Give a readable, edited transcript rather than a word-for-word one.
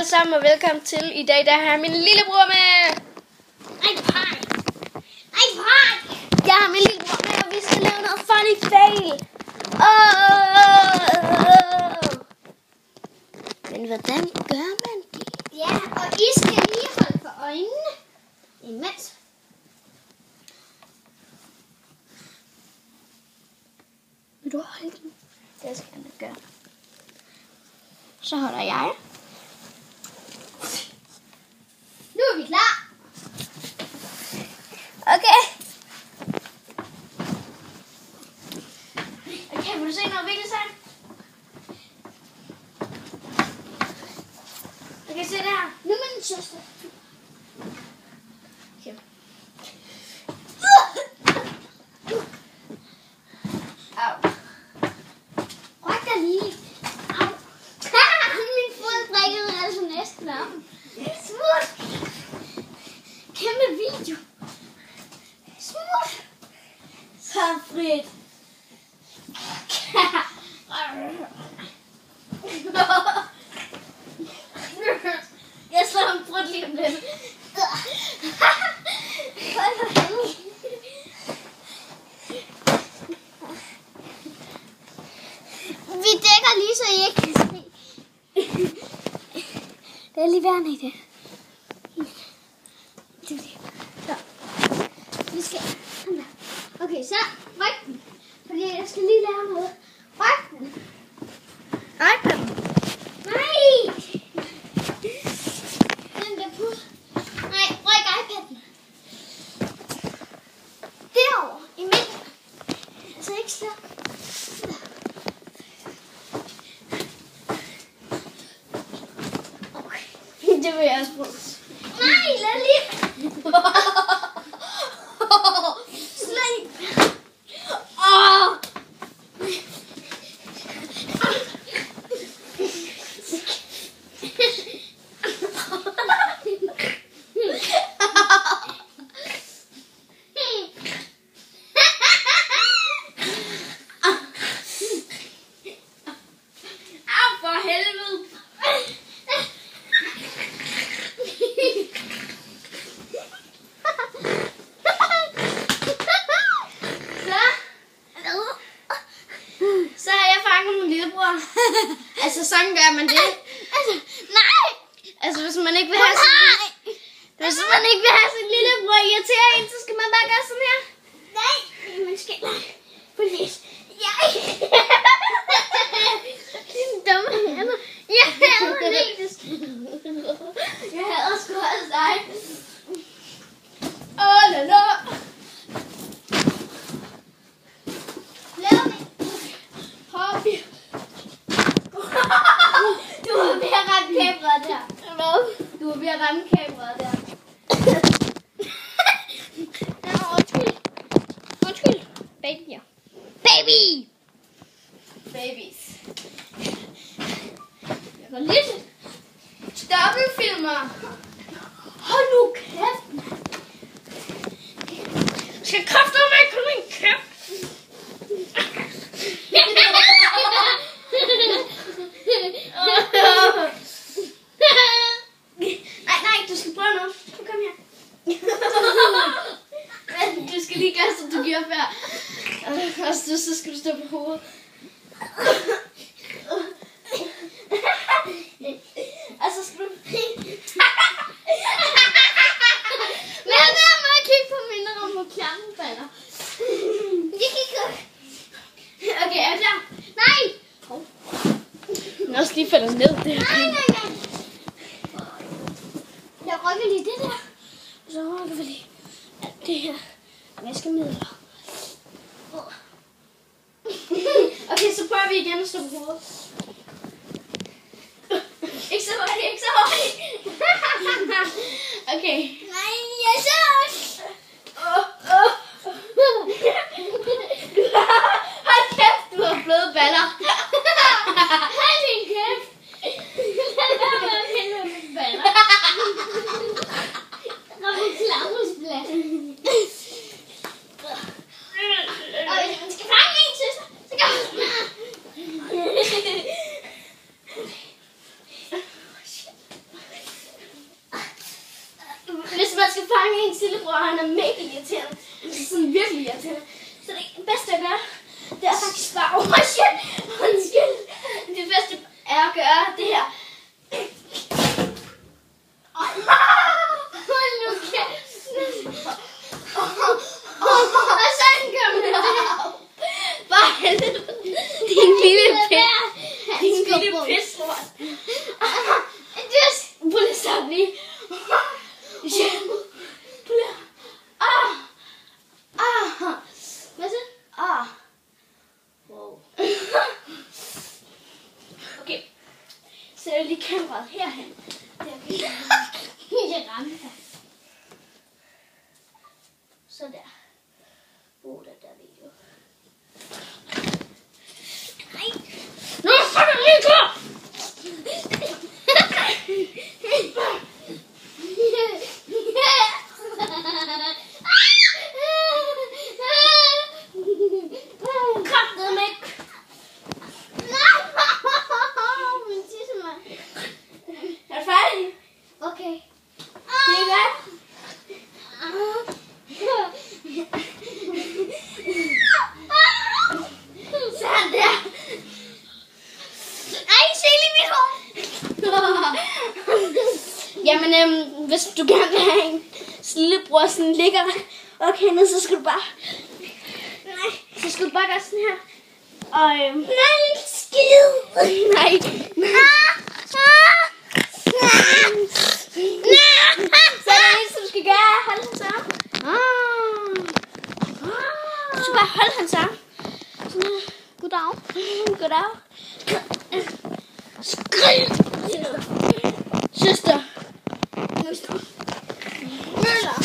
alle sammen og velkommen til. I dag der har jeg min lillebror med. Jeg har min lillebror med, og vi skal lave noget funny fail. Men hvordan gør man det? Ja, og I skal lige holde for øjnene imens. Vil du holde den? Det skal jeg gøre. Så holder jeg. Nu er vi klar. Okay. Okay, vil du se noget virkelig sejt? Okay, se det her. Nu med den søster. Okay. Au. Ryk dig lige. Au. Min fod brækkede altså næsten om. Smut. Kæmpe video. Smut. Så frit. Jeg slår en brud lige om lidt. Vi dækker lige, så I ikke kan se. Det er lige værende i det. Så. Vi skal. Kom der. Okay, så ryk den. Fordi jeg skal lige lære noget. Ryk den. iPad'en. Nej! Den der på. Nej, ryk iPad'en. Derovre, i midten. Altså ikke slå. Okay. Det vil jeg også bruge. Nej, lad lige. Slæb. For helvede. Så har jeg fanget min lillebror. Altså sådan gør man det. Nej! Altså hvis man ikke vil have sin lillebror irriterer en, så skal man bare gøre sådan her. Nej! Man skal ikke. Police. Din dumme hænder. Jeg hader det. Jeg hader sgu også dig. La la. Lav det. Hop. Du var ved at ramme kameraet der. Hvad? Du var ved at ramme kameraet der. Undskyld. Babyer. Baby! Babies. Jeg går lige til. Dobbeltfilmer. Hold nu kæft. Skal kraftedeme ikke komme min kæft. Nej, du skal prøve noget. Kom her. Men du skal lige gøre, som du gjorde før. Og så skal du stå på hovedet. Og så skal du... Lad være med at kigge på mine rum og klammeballer. Jeg kigger. Okay, er du klar? Nej! Den også lige falder ned der. Nej. Jeg rykker lige det der. Så rykker vi lige alt det her vaskemidler. Okay, så prøver vi igen at stå på hovedet. Ikke så hurtigt. Okay. Nej, jeg så. Hold kæft, du har bløde baller. Hold din kæft. Lad være med at pille med mine baller. Når vi klammersplads. Og hvis man skal fange en søster, så gør man sådan her. hvis man skal fange ens lillebror, han er mega irriterende. Sådan virkelig irriterende. Så det bedste at gøre, det er faktisk bare, undskyld. Det bedste er at gøre det her. Hold nu kæft. Og sådan gør man det. Bare helvede. Din lille Din lille pislort. Prøv lige at stoppe lige. Hvad så? Wow. Okay. Så jeg lige kameraet herhen. Jeg rammer her. Så der. Der video. Nej. Nu får du lige gå! Okay. Det er godt. Sådan der. Ej, se lige mit hår. Jamen, hvis du gerne vil have en lillebror sådan ligger okay ned, så skal du bare... Nej, så skal du bare gøre sådan her. Og nej, skid. Nej. Så er det eneste, du skal gøre, holde hans arm. Du skal bare holde hans arm. Goddag. Goddag. Skrid. Søster. Møller.